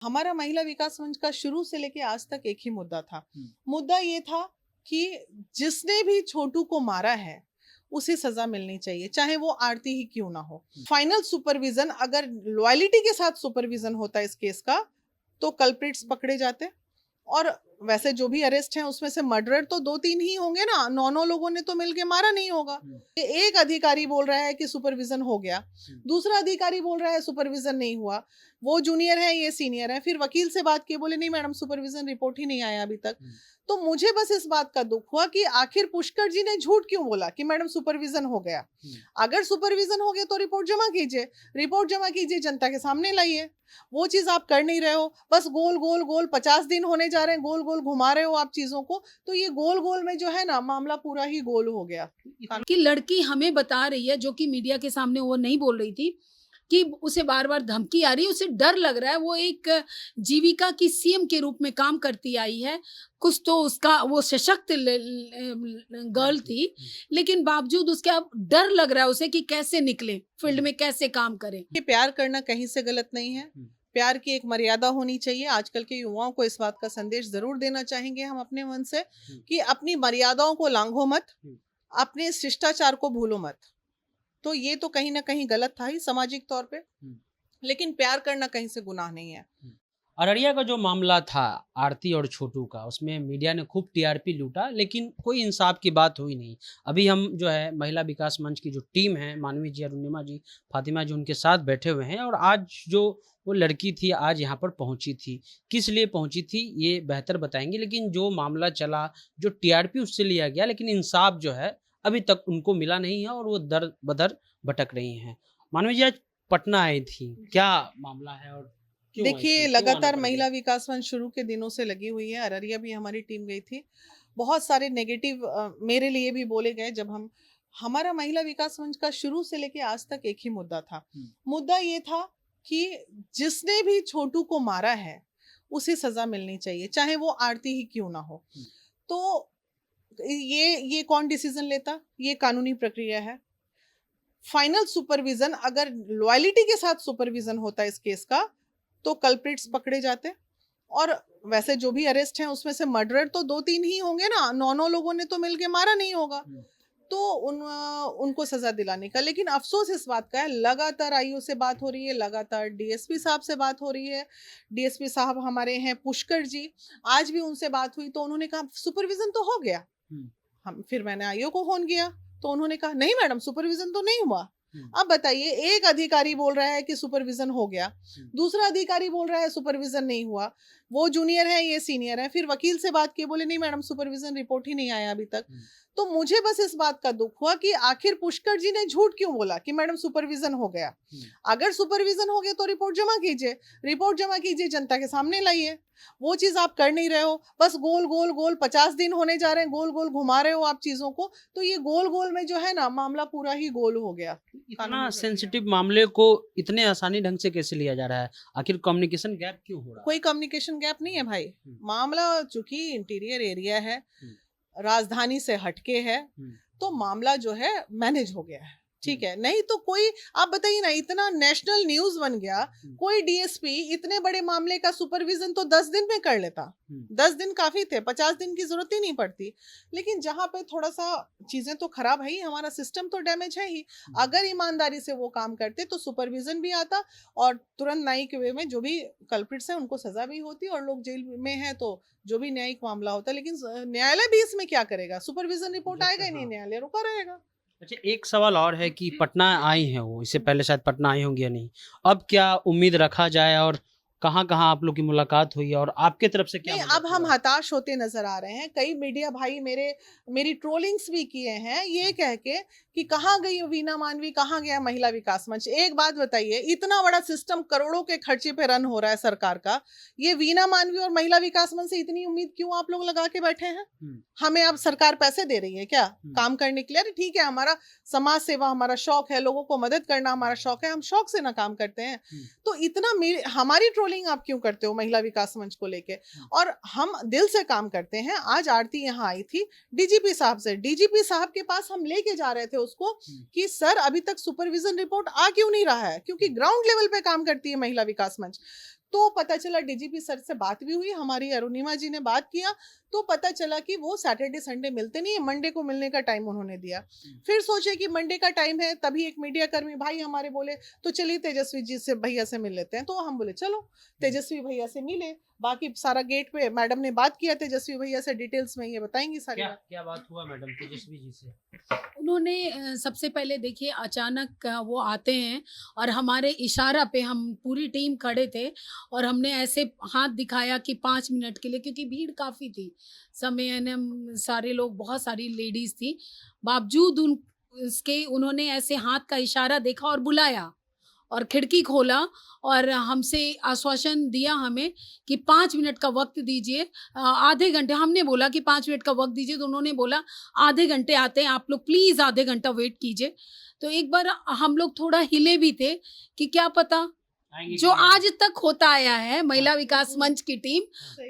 हमारा महिला विकास मंच का शुरू से लेके आज तक एक ही मुद्दा था। मुद्दा ये था कि जिसने भी छोटू को मारा है उसे सजा मिलनी चाहिए, चाहे वो आरती ही क्यों ना हो। फाइनल सुपरविजन, अगर लॉयलिटी के साथ सुपरविजन होता इस केस का, तो कल्प्रिट्स पकड़े जाते। और वैसे जो भी अरेस्ट हैं उसमें से मर्डरर तो 2-3 ही होंगे ना, 9 लोगों ने तो मिलके मारा नहीं होगा। एक अधिकारी बोल रहा है कि सुपरविजन हो गया, दूसरा अधिकारी बोल रहा है सुपरविजन नहीं हुआ। वो जूनियर है, ये सीनियर है। फिर वकील से बात किए, बोले नहीं मैडम सुपरविजन रिपोर्ट ही नहीं आया अभी तक। तो मुझे बस इस बात का दुख हुआ कि आखिर पुष्कर जी ने झूठ क्यों बोला कि मैडम सुपरविजन हो गया। अगर सुपरविजन हो गया तो रिपोर्ट जमा कीजिए, रिपोर्ट जमा कीजिए, जनता के सामने लाइए। वो चीज आप कर नहीं रहे हो, बस गोल गोल गोल 50 दिन होने जा रहे हैं, गोल गोल घुमा रहे हो आप चीजों को। तो ये गोल गोल में जो है ना, मामला पूरा ही गोल हो गया। कि लड़की हमें बता रही है, जो कि मीडिया के सामने वो नहीं बोल रही थी, कि उसे बार बार धमकी आ रही है, उसे डर लग रहा है। वो एक जीविका की सीएम के रूप में काम करती आई है, कुछ तो उसका वो सशक्त गर्ल थी, लेकिन बावजूद उसके अब डर लग रहा है उसे कि कैसे निकले फील्ड में, कैसे काम करें। कि प्यार करना कहीं से गलत नहीं है, प्यार की एक मर्यादा होनी चाहिए। आजकल के युवाओं को इस बात का संदेश जरूर देना चाहेंगे हम अपने मन से कि अपनी मर्यादाओं को लांघो मत, अपने शिष्टाचार को भूलो मत। तो ये तो कहीं ना कहीं गलत था ही सामाजिक तौर पे, लेकिन प्यार करना कहीं से गुनाह नहीं है। अररिया का जो मामला था आरती और छोटू का, उसमें मीडिया ने खूब टीआरपी लूटा, लेकिन कोई इंसाफ की बात हुई नहीं। अभी हम जो है महिला विकास मंच की जो टीम है, मानवी जी, अरुणिमा जी, फातिमा जी, उनके साथ बैठे हुए हैं। और आज जो वो लड़की थी आज यहाँ पर पहुँची थी, किस लिए पहुँची थी ये बेहतर बताएंगे। लेकिन जो मामला चला, जो टीआरपी उससे लिया गया, लेकिन इंसाफ जो है अभी तक उनको मिला नहीं है और वो दर बदर भटक रही हैं। मानवी जी आज पटना आई थी, क्या मामला है और देखिए, लगातार महिला विकास मंच शुरू के दिनों से लगी हुई है। अररिया भी हमारी टीम गई थी। बहुत सारे नेगेटिव मेरे लिए भी बोले गए। जब हमारा महिला विकास मंच का शुरू से लेके आज तक एक ही मुद्दा था। मुद्दा ये था कि जिसने भी छोटू को मारा है उसे सजा मिलनी चाहिए, चाहे वो आरती ही क्यों ना हो। तो ये कौन डिसीजन लेता, ये कानूनी प्रक्रिया है। फाइनल सुपरविजन, अगर लॉयलिटी के साथ सुपरविजन होता इस केस का, तो कल्प्रिट्स पकड़े जाते। और वैसे जो भी अरेस्ट हैं उसमें से मर्डरर तो 2-3 ही होंगे ना, 9 लोगों ने तो मिलके मारा नहीं होगा। तो उनको सजा दिलाने का। लेकिन अफसोस इस बात का है, लगातार आईओ से बात हो रही है, लगातार डीएसपी साहब से बात हो रही है। डीएसपी साहब हमारे हैं पुष्कर जी, आज भी उनसे बात हुई तो उन्होंने कहा सुपरविजन तो हो गया। फिर मैंने आईओ को फोन किया तो उन्होंने कहा नहीं मैडम सुपरविजन तो नहीं हुआ। अब बताइए, एक अधिकारी बोल रहा है कि सुपरविजन हो गया, दूसरा अधिकारी बोल रहा है सुपरविजन नहीं हुआ। वो जूनियर है, ये सीनियर है। फिर वकील से बात किए, बोले नहीं मैडम सुपरविजन रिपोर्ट ही नहीं आया अभी तक। तो मुझे बस इस बात का दुख हुआ कि आखिर पुष्कर जी ने झूठ क्यों बोला कि मैडम सुपरविजन हो गया। अगर सुपरविजन हो गया तो रिपोर्ट जमा कीजिए, रिपोर्ट जमा कीजिए, जनता के सामने लाइए। वो चीज आप कर नहीं रहे हो, बस गोल गोल गोल 50 दिन होने जा रहे हैं, गोल गोल घुमा रहे हो आप चीजों को। तो ये गोल गोल में जो है ना, मामला पूरा ही गोल हो गया। इतना सेंसिटिव मामले को इतने आसानी ढंग से कैसे लिया जा रहा है? आखिर कम्युनिकेशन गैप क्यों हो रहा है? कोई कम्युनिकेशन गैप नहीं है भाई। मामला चूंकि इंटीरियर एरिया है, राजधानी से हटके है, तो मामला जो है मैनेज हो गया है। ठीक है, नहीं तो कोई, आप बताइए ना, इतना नेशनल न्यूज बन गया, कोई डीएसपी इतने बड़े मामले का सुपरविजन तो 10 दिन में कर लेता। 10 दिन काफी थे, 50 दिन की जरूरत ही नहीं पड़ती। लेकिन जहां पे थोड़ा सा चीजें तो खराब है ही, हमारा सिस्टम तो डैमेज है ही। अगर ईमानदारी से वो काम करते तो सुपरविजन भी आता और तुरंत न्यायिक वे में जो भी कल्प्रिट्स हैं उनको सजा भी होती और लोग जेल में हैं तो जो भी न्यायिक मामला होता। लेकिन न्यायालय भी इसमें क्या करेगा, सुपरविजन रिपोर्ट आएगा ही नहीं, न्यायालय रुका रहेगा। अच्छा, एक सवाल और है कि पटना आई हैं वो, इससे पहले शायद पटना आई होंगी या नहीं, अब क्या उम्मीद रखा जाए और कहाँ कहाँ आप लोग की मुलाकात हुई और आपके तरफ से क्या? अब हम हताश होते नजर आ रहे हैं। कई मीडिया भाई मेरी ट्रोलिंग्स भी किए हैं ये कह के कि कहाँ गई वीना मानवी, कहाँ गया महिला विकास मंच। एक बात बताइए, इतना बड़ा सिस्टम करोड़ों के खर्चे पे रन हो रहा है सरकार का, ये वीना मानवी और महिला विकास मंच से इतनी उम्मीद क्यों आप लोग लगा के बैठे हैं? हमें अब सरकार पैसे दे रही है क्या काम करने के लिए? अरे ठीक है, हमारा समाज सेवा हमारा शौक है, लोगों को मदद करना हमारा शौक है, हम शौक से ना काम करते हैं। तो इतना हमारी ट्रोलिंग आप क्यों करते हो महिला विकास मंच को लेके? और हम दिल से काम करते हैं। आज आरती यहाँ आई थी डीजीपी साहब से, डीजीपी साहब के पास हम लेके जा रहे थे उसको कि सर अभी तक सुपरविजन रिपोर्ट आ क्यों नहीं रहा है, क्योंकि ग्राउंड लेवल पे काम करती है महिला विकास मंच। तो पता चला डीजीपी सर से बात भी हुई, हमारी अरुणिमा जी ने बात किया, तो पता चला कि वो सैटरडे संडे मिलते नहीं है, मंडे को मिलने का टाइम उन्होंने दिया। फिर सोचे कि मंडे का टाइम है, तभी एक मीडिया कर्मी भाई हमारे बोले तो चलिए तेजस्वी जी से भैया से मिल लेते हैं। तो हम बोले चलो तेजस्वी भैया से मिले, बाकी सारा गेट पे मैडम ने बात किया तेजस्वी भैया से, डिटेल्स में ये बताएंगी सारी बात। क्या बात हुआ मैडम तेजस्वी जी से? उन्होंने सबसे पहले देखिए अचानक वो आते हैं और हमारे इशारा पे हम पूरी टीम खड़े थे और हमने ऐसे हाथ दिखाया कि 5 मिनट के लिए, क्योंकि भीड़ काफ़ी थी समय ने, सारे लोग, बहुत सारी लेडीज़ थी, बावजूद उन उसके उन्होंने ऐसे हाथ का इशारा देखा और बुलाया और खिड़की खोला और हमसे आश्वासन दिया हमें कि 5 मिनट का वक्त दीजिए, आधे घंटे। हमने बोला कि 5 मिनट का वक्त दीजिए, तो उन्होंने बोला आधे घंटे आते हैं, आप लोग प्लीज़ आधे घंटा वेट कीजिए। तो एक बार हम लोग थोड़ा हिले भी थे कि क्या पता, जो आज तक होता आया है महिला विकास मंच की टीम,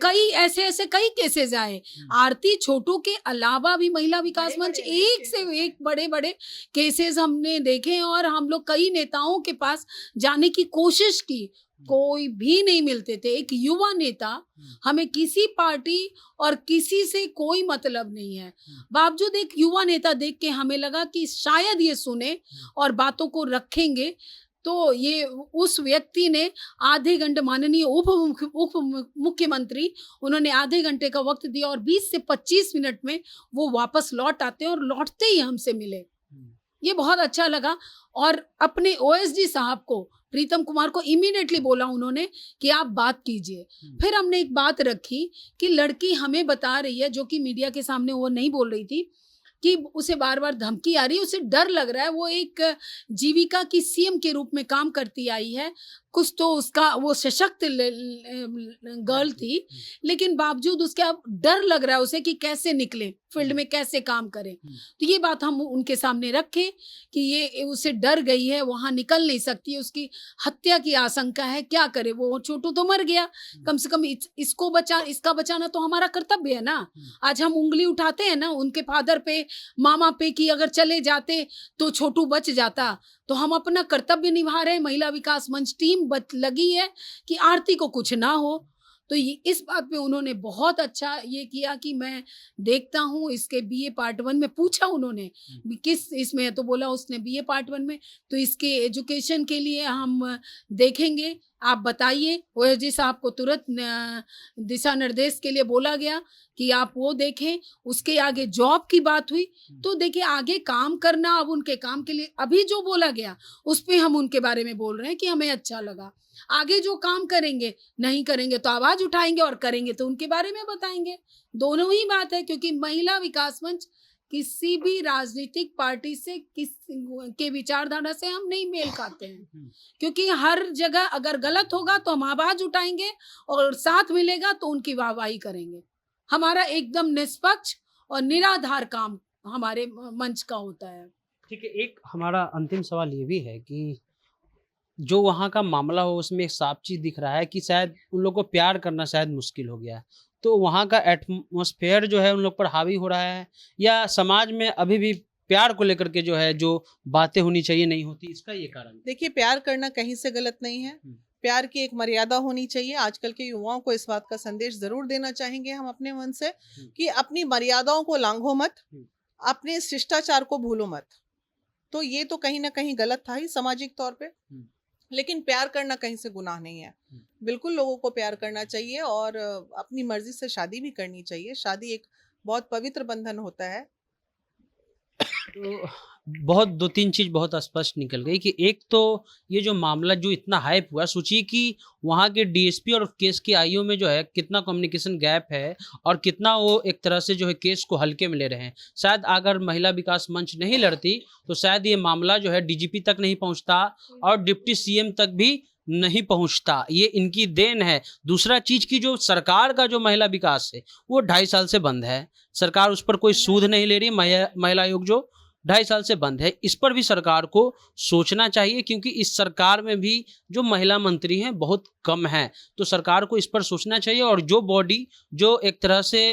कई ऐसे कई केसेस आए, आरती छोटू के अलावा भी महिला विकास मंच एक से एक बड़े बड़े केसेस हमने देखे और हम लोग कई नेताओं के पास जाने की कोशिश की, कोई भी नहीं मिलते थे। एक युवा नेता, हमें किसी पार्टी और किसी से कोई मतलब नहीं है, बावजूद एक युवा नेता देख के हमें लगा कि शायद ये सुने और बातों को रखेंगे। तो ये उस व्यक्ति ने आधे घंटे, माननीय उप मुख्यमंत्री, उन्होंने आधे घंटे का वक्त दिया और 20 से 25 मिनट में वो वापस लौट आते हैं और लौटते ही हमसे मिले। ये बहुत अच्छा लगा। और अपने ओएसडी साहब को, प्रीतम कुमार को इमीडिएटली बोला उन्होंने कि आप बात कीजिए। फिर हमने एक बात रखी कि लड़की हमें बता रही है, जो कि मीडिया के सामने वो नहीं बोल रही थी, कि उसे बार बार धमकी आ रही है, उसे डर लग रहा है। वो एक जीविका की सीएम के रूप में काम करती आई है, कुछ तो उसका वो सशक्त गर्ल थी, लेकिन बावजूद उसके अब डर लग रहा है उसे कि कैसे निकले फील्ड में, कैसे काम करें। तो ये बात हम उनके सामने रखें कि ये उसे डर गई है, वहाँ निकल नहीं सकती, उसकी हत्या की आशंका है, क्या करे। वो छोटू तो मर गया, कम से कम इसका बचाना तो हमारा कर्तव्य है ना। आज हम उंगली उठाते हैं ना उनके फादर पे, मामा पे, कि अगर चले जाते तो छोटू बच जाता, तो हम अपना कर्तव्य निभा रहे हैं। महिला विकास मंच टीम लगी है कि आरती को कुछ ना हो। तो इस बात पे उन्होंने बहुत अच्छा ये किया कि मैं देखता हूँ इसके बीए पार्ट 1 में। पूछा उन्होंने किस इसमें है, तो बोला उसने बीए पार्ट 1 में, तो इसके एजुकेशन के लिए हम देखेंगे, आप बताइए। ओएसडी साहब को तुरंत दिशा निर्देश के लिए बोला गया कि आप वो देखें। उसके आगे जॉब की बात हुई, तो देखिए आगे काम करना, अब उनके काम के लिए अभी जो बोला गया उस पे हम उनके बारे में बोल रहे हैं कि हमें अच्छा लगा। आगे जो काम करेंगे, नहीं करेंगे तो आवाज उठाएंगे, और करेंगे तो उनके बारे में बताएंगे। दोनों ही बात है, क्योंकि महिला विकास मंच किसी भी राजनीतिक पार्टी से के विचारधारा से हम नहीं मेल खाते हैं, क्योंकि हर जगह अगर गलत होगा तो हम आवाज उठाएंगे और साथ मिलेगा तो उनकी वाहवाही करेंगे। हमारा एकदम निष्पक्ष और निराधार काम हमारे मंच का होता है। ठीक है, एक हमारा अंतिम सवाल ये भी है कि जो वहाँ का मामला हो उसमें एक साफ चीज दिख रहा है कि शायद उन लोगों को प्यार करना शायद मुश्किल हो गया है। तो वहाँ का एटमॉस्फेयर जो है उन लोग पर हावी हो रहा है, या समाज में अभी भी प्यार को लेकर के जो है जो बातें होनी चाहिए नहीं होती, इसका ये कारण? देखिए, प्यार करना कहीं से गलत नहीं है, प्यार की एक मर्यादा होनी चाहिए। आजकल के युवाओं को इस बात का संदेश जरूर देना चाहेंगे हम अपने मन से कि अपनी मर्यादाओं को लांघो मत, अपने शिष्टाचार को भूलो मत। तो ये तो कहीं ना कहीं गलत था ही सामाजिक तौर पे, लेकिन प्यार करना कहीं से गुनाह नहीं है। बिल्कुल लोगों को प्यार करना चाहिए और अपनी मर्जी से शादी भी करनी चाहिए। शादी एक बहुत पवित्र बंधन होता है। तो बहुत 2-3 चीज बहुत स्पष्ट निकल गई कि एक तो ये जो मामला जो इतना हाइप हुआ, सोचिए कि वहाँ के डीएसपी और केस के आईओ में जो है कितना कम्युनिकेशन गैप है और कितना वो एक तरह से जो है केस को हल्के में ले रहे हैं। शायद अगर महिला विकास मंच नहीं लड़ती तो शायद ये मामला जो है डीजीपी तक नहीं पहुँचता और डिप्टी सीएम तक भी नहीं पहुंचता। ये इनकी देन है। दूसरा चीज की जो सरकार का जो महिला विकास है वो 2.5 साल से बंद है, सरकार उस पर कोई सूद नहीं ले रही। महिला आयोग जो 2.5 साल से बंद है, इस पर भी सरकार को सोचना चाहिए, क्योंकि इस सरकार में भी जो महिला मंत्री हैं बहुत कम है। तो सरकार को इस पर सोचना चाहिए और जो बॉडी जो एक तरह से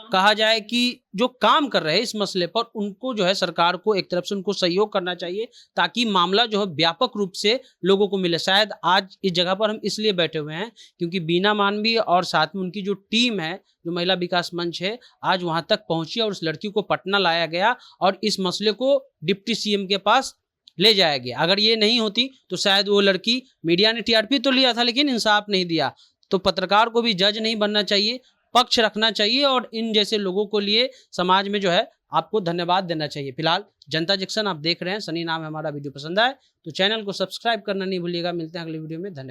कहा जाए कि जो काम कर रहे हैं इस मसले पर, उनको जो है सरकार को एक तरफ से उनको सहयोग करना चाहिए, ताकि मामला जो है व्यापक रूप से लोगों को मिले। शायद आज इस जगह पर हम इसलिए बैठे हुए हैं क्योंकि बीना मानवी और साथ में उनकी जो टीम है, जो महिला विकास मंच है, आज वहां तक पहुंची और उस लड़की को पटना लाया गया और इस मसले को डिप्टी सीएम के पास ले जाया गया। अगर ये नहीं होती तो शायद वो लड़की, मीडिया ने टीआरपी तो लिया था लेकिन इंसाफ नहीं दिया। तो पत्रकार को भी जज नहीं बनना चाहिए, पक्ष रखना चाहिए और इन जैसे लोगों को लिए समाज में जो है आपको धन्यवाद देना चाहिए। फिलहाल जनता जंक्शन आप देख रहे हैं, सनी नाम है हमारा। वीडियो पसंद आए तो चैनल को सब्सक्राइब करना नहीं भूलिएगा। मिलते हैं अगले वीडियो में, धन्यवाद।